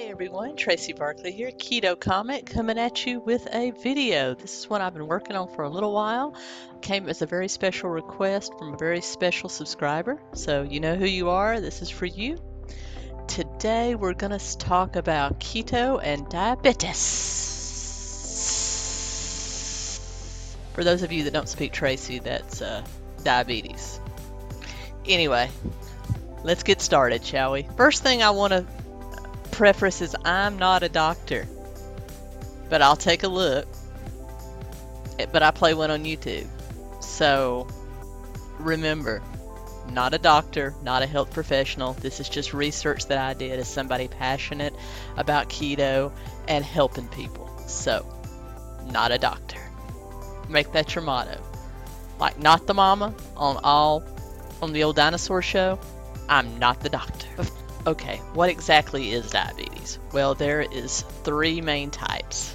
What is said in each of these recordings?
Hey everyone, Tracy Barkley here, Keto Comic, coming at you with a video. This is one I've been working on for a little while. Came as a very special request from a very special subscriber, so you know who you are, this is for you. Today we're going to talk about keto and diabetes. For those of you that don't speak Tracy, that's diabetes. Anyway, let's get started, shall we? First thing I want to preface is I'm not a doctor, but I'll take a look. But I play one on YouTube. So remember, not a doctor, not a health professional. This is just research that I did as somebody passionate about keto and helping people. So, not a doctor. Make that your motto. Like Not the Mama on the old dinosaur show, I'm not the doctor. Okay, what exactly is diabetes? Well, there is three main types.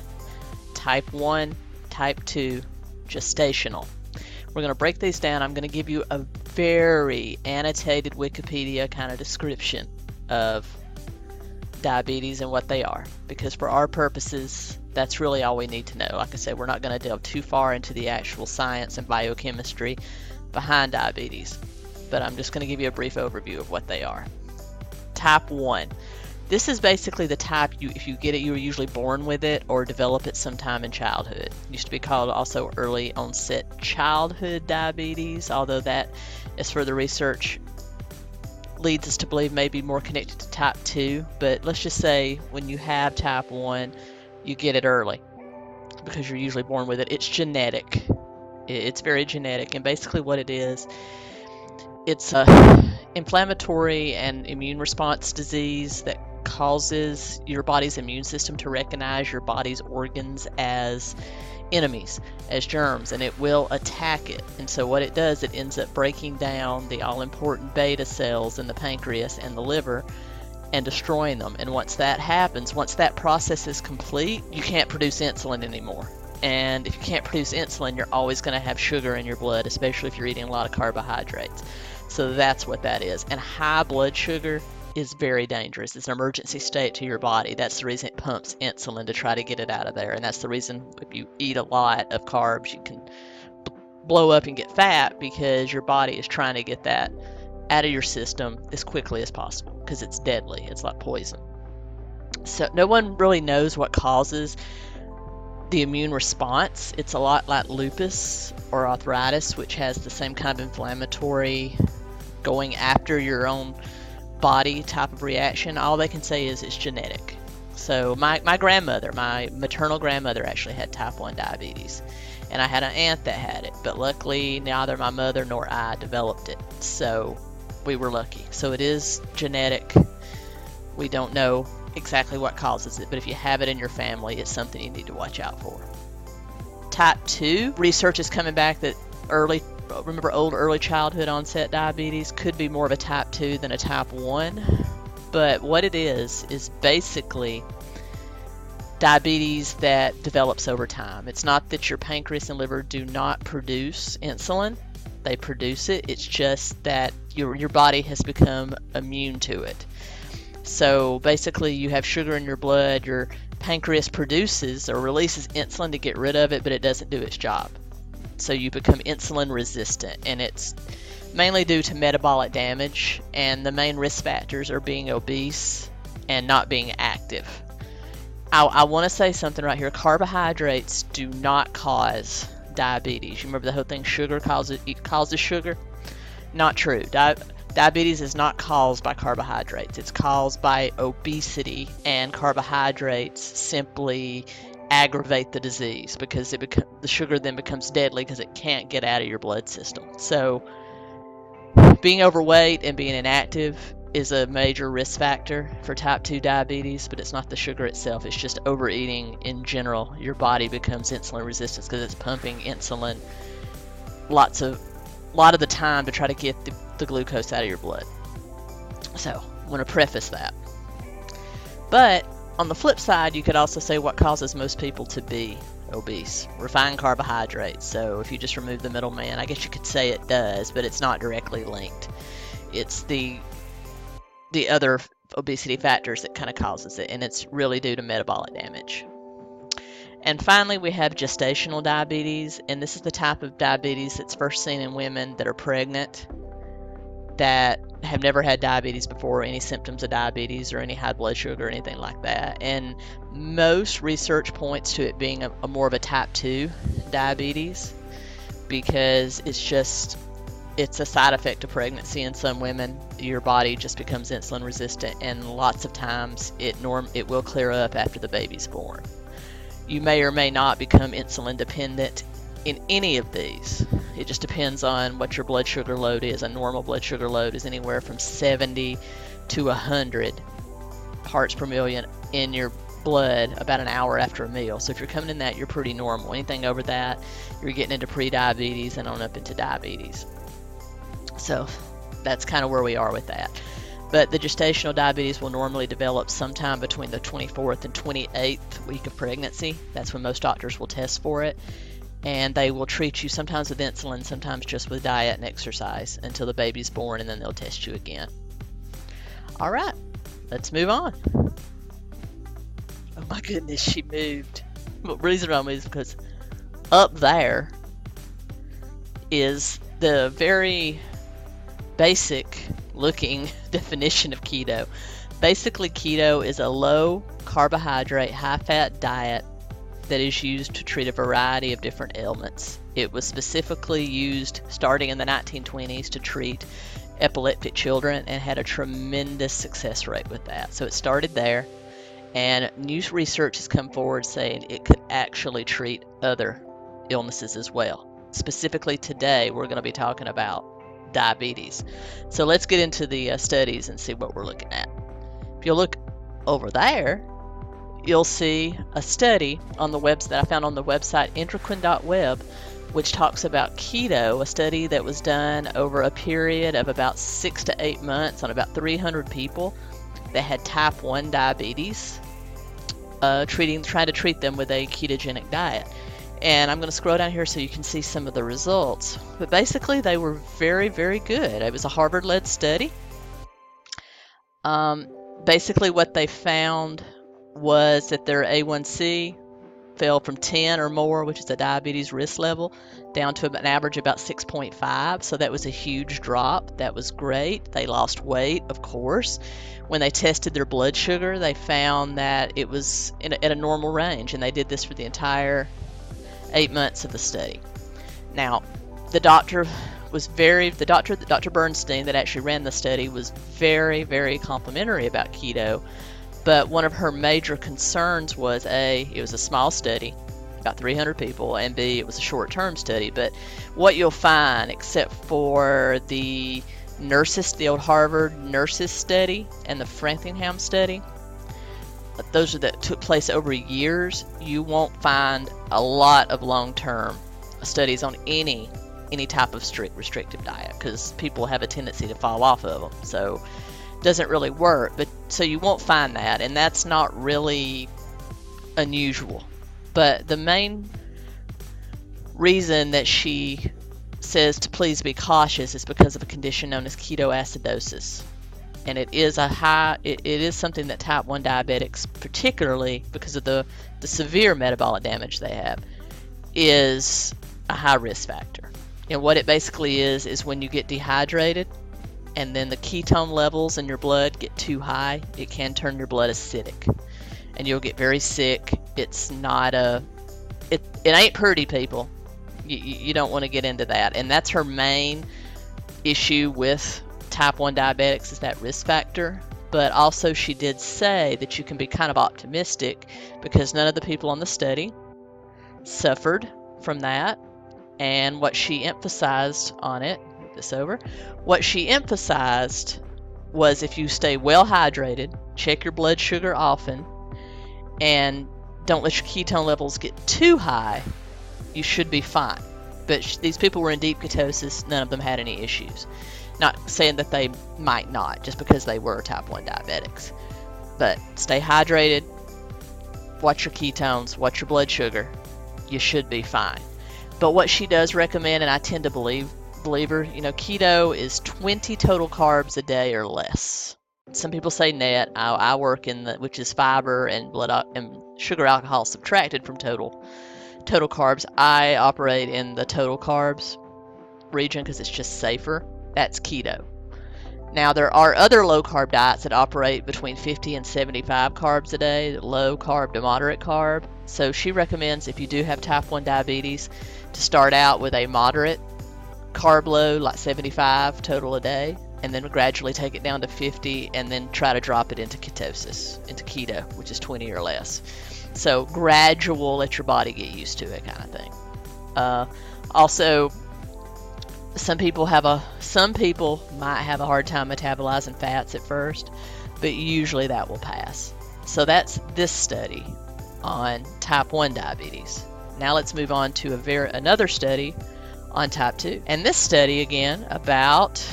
Type 1, Type 2, gestational. We're going to break these down. I'm going to give you a very annotated Wikipedia kind of description of diabetes and what they are, because for our purposes, that's really all we need to know. Like I said, we're not going to delve too far into the actual science and biochemistry behind diabetes, but I'm just going to give you a brief overview of what they are. Type 1. This is basically the type if you get it, you were usually born with it or develop it sometime in childhood. It used to be called also early onset childhood diabetes, although that, as further research leads us to believe, may be more connected to type 2. But let's just say when you have type 1, you get it early because you're usually born with it. It's genetic. It's very genetic, and basically what it is, it's a inflammatory and immune response disease that causes your body's immune system to recognize your body's organs as enemies, as germs, and it will attack it. And so what it does, it ends up breaking down the all-important beta cells in the pancreas and the liver and destroying them. And once that happens, once that process is complete, you can't produce insulin anymore. And if you can't produce insulin, you're always going to have sugar in your blood, especially if you're eating a lot of carbohydrates. So that's what that is. And high blood sugar is very dangerous. It's an emergency state to your body. That's the reason it pumps insulin, to try to get it out of there. And that's the reason if you eat a lot of carbs, you can blow up and get fat, because your body is trying to get that out of your system as quickly as possible, because it's deadly. It's like poison. So no one really knows what causes the immune response. It's a lot like lupus or arthritis, which has the same kind of inflammatory, going after your own body type of reaction. All they can say is it's genetic. So my grandmother, my maternal grandmother, actually had type 1 diabetes, and I had an aunt that had it, but luckily neither my mother nor I developed it, so we were lucky. So it is genetic. We don't know exactly what causes it, but if you have it in your family, it's something you need to watch out for. Type 2, research is coming back that early childhood onset diabetes could be more of a type 2 than a type 1. But what it is basically diabetes that develops over time. It's not that your pancreas and liver do not produce insulin. They produce it. It's just that your body has become immune to it. So basically you have sugar in your blood, your pancreas produces or releases insulin to get rid of it, but it doesn't do its job. So you become insulin resistant, and it's mainly due to metabolic damage, and the main risk factors are being obese and not being active. I want to say something right here. Carbohydrates do not cause diabetes. You remember the whole thing, sugar causes sugar? Not true. Diabetes is not caused by carbohydrates. It's caused by obesity, and carbohydrates simply aggravate the disease, because the sugar then becomes deadly because it can't get out of your blood system. So being overweight and being inactive is a major risk factor for type 2 diabetes, but it's not the sugar itself. It's just overeating in general. Your body becomes insulin resistant because it's pumping insulin a lot of the time to try to get the glucose out of your blood. So I want to preface that. But on the flip side, you could also say what causes most people to be obese. Refined carbohydrates. So if you just remove the middleman, I guess you could say it does, but it's not directly linked. It's the other obesity factors that kind of causes it, and it's really due to metabolic damage. And finally, we have gestational diabetes, and this is the type of diabetes that's first seen in women that are pregnant, that have never had diabetes before, any symptoms of diabetes or any high blood sugar or anything like that. And most research points to it being a more of a type 2 diabetes, because it's a side effect of pregnancy. In some women, your body just becomes insulin resistant, and lots of times it will clear up after the baby's born. You may or may not become insulin dependent in any of these. It just depends on what your blood sugar load is. A normal blood sugar load is anywhere from 70 to 100 parts per million in your blood about an hour after a meal. So if you're coming in that, you're pretty normal. Anything over that, you're getting into pre-diabetes and on up into diabetes. So that's kind of where we are with that. But the gestational diabetes will normally develop sometime between the 24th and 28th week of pregnancy. That's when most doctors will test for it. And they will treat you sometimes with insulin, sometimes just with diet and exercise until the baby's born, and then they'll test you again. All right, let's move on. Oh my goodness, she moved. The reason I moved is because up there is the very basic looking definition of keto. Basically, keto is a low carbohydrate, high fat diet that is used to treat a variety of different ailments. It was specifically used starting in the 1920s to treat epileptic children and had a tremendous success rate with that. So it started there, and new research has come forward saying it could actually treat other illnesses as well. Specifically today, we're going to be talking about diabetes. So let's get into the studies and see what we're looking at. If you look over there, you'll see a study on the webs that I found on the website endocrine.web, which talks about keto, a study that was done over a period of about 6 to 8 months on about 300 people that had type 1 diabetes, trying to treat them with a ketogenic diet. And I'm going to scroll down here so you can see some of the results. But basically, they were very, very good. It was a Harvard-led study. Basically, what they found was that their A1C fell from 10 or more, which is a diabetes risk level, down to an average about 6.5. So that was a huge drop. That was great. They lost weight, of course. When they tested their blood sugar, they found that it was at a normal range, and they did this for the entire 8 months of the study. Now, Dr. Bernstein, that actually ran the study, was very, very complimentary about keto. But one of her major concerns was A, it was a small study, about 300 people, and B, it was a short-term study. But what you'll find, except for the old Harvard nurses study and the Framingham study, those that took place over years, you won't find a lot of long-term studies on any type of strict restrictive diet, because people have a tendency to fall off of them. So it doesn't really work. But so you won't find that, and that's not really unusual. But the main reason that she says to please be cautious is because of a condition known as ketoacidosis. And it is it is something that type 1 diabetics, particularly because of the severe metabolic damage they have, is a high risk factor. And what it basically is when you get dehydrated and then the ketone levels in your blood get too high, it can turn your blood acidic, and you'll get very sick. It's not it ain't pretty, people. You don't want to get into that. And that's her main issue with type 1 diabetics, is that risk factor. But also, she did say that you can be kind of optimistic because none of the people on the study suffered from that. And what she emphasized on it, move this over, what she emphasized was if you stay well hydrated, check your blood sugar often, and don't let your ketone levels get too high, you should be fine. But these people were in deep ketosis. None of them had any issues. Not saying that they might not, just because they were type 1 diabetics. But stay hydrated, watch your ketones, watch your blood sugar. You should be fine. But what she does recommend, and I tend to believe her, keto is 20 total carbs a day or less. some people say net. I work in the, which is fiber and and sugar alcohol subtracted from total carbs. I operate in the total carbs region because it's just safer. That's keto. Now, there are other low-carb diets that operate between 50 and 75 carbs a day, low carb to moderate carb. So she recommends, if you do have type 1 diabetes, to start out with a moderate carb load, like 75 total a day, and then gradually take it down to 50, and then try to drop it into ketosis, into keto, which is 20 or less. So gradual, let your body get used to it kind of thing. Also, some people might have a hard time metabolizing fats at first, but usually that will pass. So that's this study on type 1 diabetes. Now let's move on to another study on type 2. And this study, again, about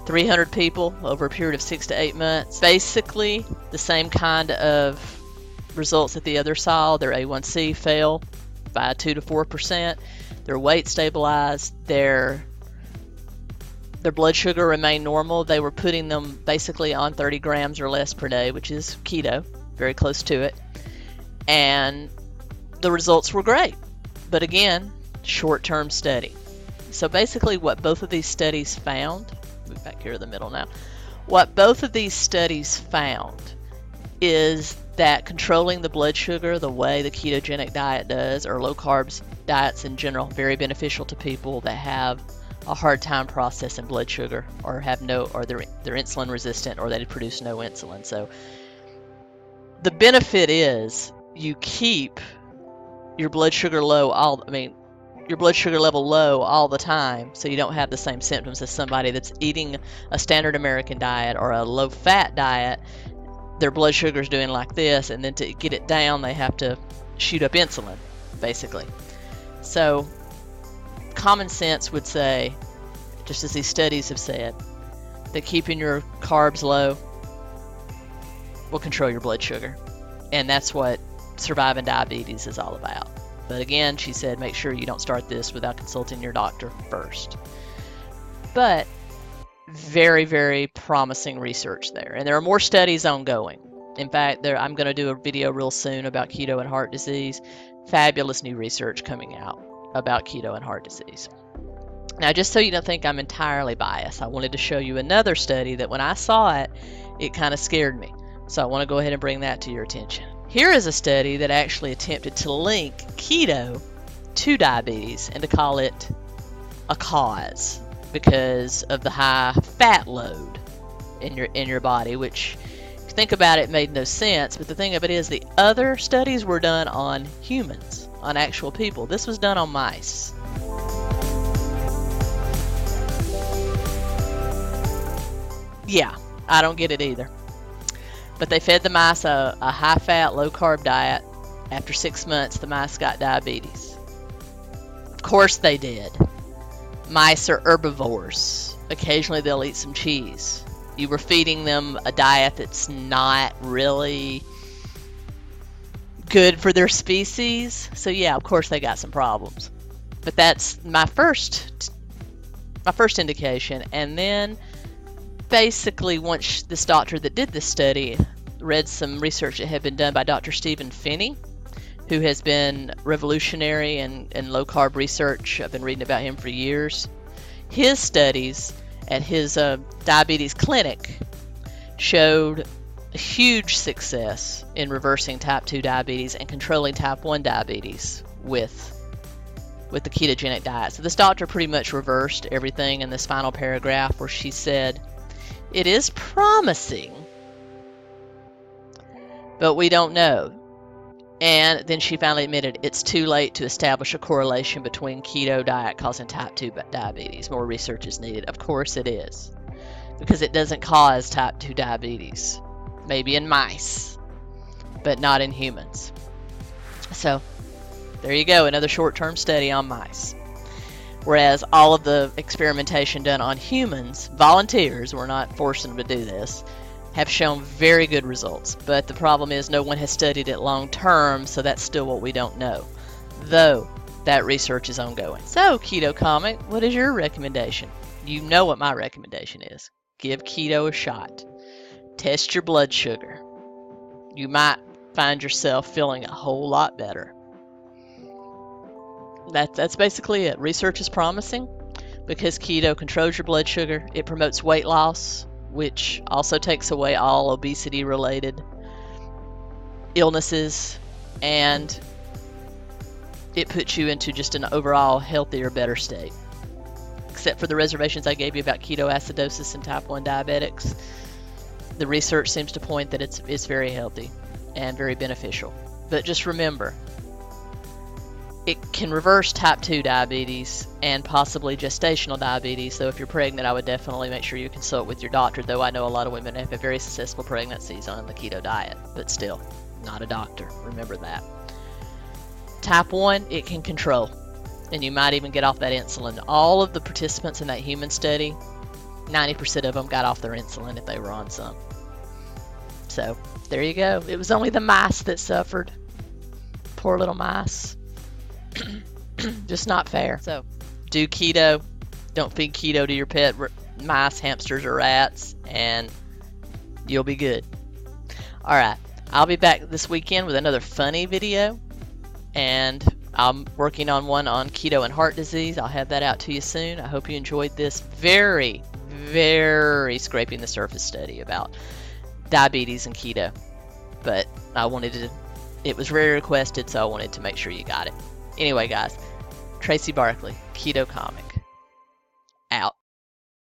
300 people over a period of 6 to 8 months. Basically the same kind of results that the other saw. Their A1C fell by 2 to 4%. Their weight stabilized. Their blood sugar remained normal. They were putting them basically on 30 grams or less per day, which is keto, very close to it. And the results were great. But again, short-term study. So basically what both of these studies found, move back here to the middle now, what both of these studies found is that controlling the blood sugar the way the ketogenic diet does, or low carbs diets in general, very beneficial to people that have a hard time processing blood sugar, or have they're insulin resistant, or they produce no insulin. So the benefit is you keep your blood sugar low your blood sugar level low all the time, so you don't have the same symptoms as somebody that's eating a standard American diet or a low fat diet. Their blood sugar is doing like this, and then to get it down they have to shoot up insulin, basically. So common sense would say, just as these studies have said, that keeping your carbs low will control your blood sugar, and that's what surviving diabetes is all about. But again, she said, make sure you don't start this without consulting your doctor first. But very, very promising research there. And there are more studies ongoing. In fact, I'm going to do a video real soon about keto and heart disease. Fabulous new research coming out about keto and heart disease. Now, just so you don't think I'm entirely biased, I wanted to show you another study that when I saw it, it kind of scared me. So I want to go ahead and bring that to your attention. Here is a study that actually attempted to link keto to diabetes and to call it a cause because of the high fat load in your body, which, if you think about it, made no sense. But the thing of it is, the other studies were done on humans, on actual people. This was done on mice. Yeah, I don't get it either. But they fed the mice a high-fat, low-carb diet. After 6 months, the mice got diabetes. Of course they did. Mice are herbivores. Occasionally they'll eat some cheese. You were feeding them a diet that's not really good for their species. So yeah, of course they got some problems. But that's my first indication. And then basically, once this doctor that did this study read some research that had been done by Dr. Stephen Phinney, who has been revolutionary in low-carb research. I've been reading about him for years. His studies at his diabetes clinic showed a huge success in reversing type 2 diabetes and controlling type 1 diabetes with the ketogenic diet. So this doctor pretty much reversed everything in this final paragraph where she said, "It is promising, but we don't know." And then she finally admitted it's too late to establish a correlation between keto diet causing type 2 diabetes. More research is needed. Of course it is, because it doesn't cause type 2 diabetes. Maybe in mice, but not in humans. So there you go, another short-term study on mice. Whereas all of the experimentation done on humans, volunteers, we're not forcing them to do this, have shown very good results. But the problem is no one has studied it long term, so that's still what we don't know, though that research is ongoing. So, Keto Comic, what is your recommendation? You know what my recommendation is. Give keto a shot. Test your blood sugar. You might find yourself feeling a whole lot better. That's basically it. Research is promising because keto controls your blood sugar. It promotes weight loss, which also takes away all obesity-related illnesses, and it puts you into just an overall healthier, better state. Except for the reservations I gave you about ketoacidosis and type 1 diabetics, the research seems to point that it's very healthy and very beneficial. But just remember, it can reverse type 2 diabetes and possibly gestational diabetes. So if you're pregnant, I would definitely make sure you consult with your doctor, though I know a lot of women have very successful pregnancies on the keto diet, but still, not a doctor. Remember that. Type 1, it can control, and you might even get off that insulin. All of the participants in that human study, 90% of them got off their insulin if they were on some. So there you go. It was only the mice that suffered. Poor little mice. Just not fair. So do keto. Don't feed keto to your pet mice, hamsters, or rats, and you'll be good. All right. I'll be back this weekend with another funny video, and I'm working on one on keto and heart disease. I'll have that out to you soon. I hope you enjoyed this very, very scraping the surface study about diabetes and keto. But it was very requested, so I wanted to make sure you got it. Anyway, guys, Tracy Barkley, Keto Comic.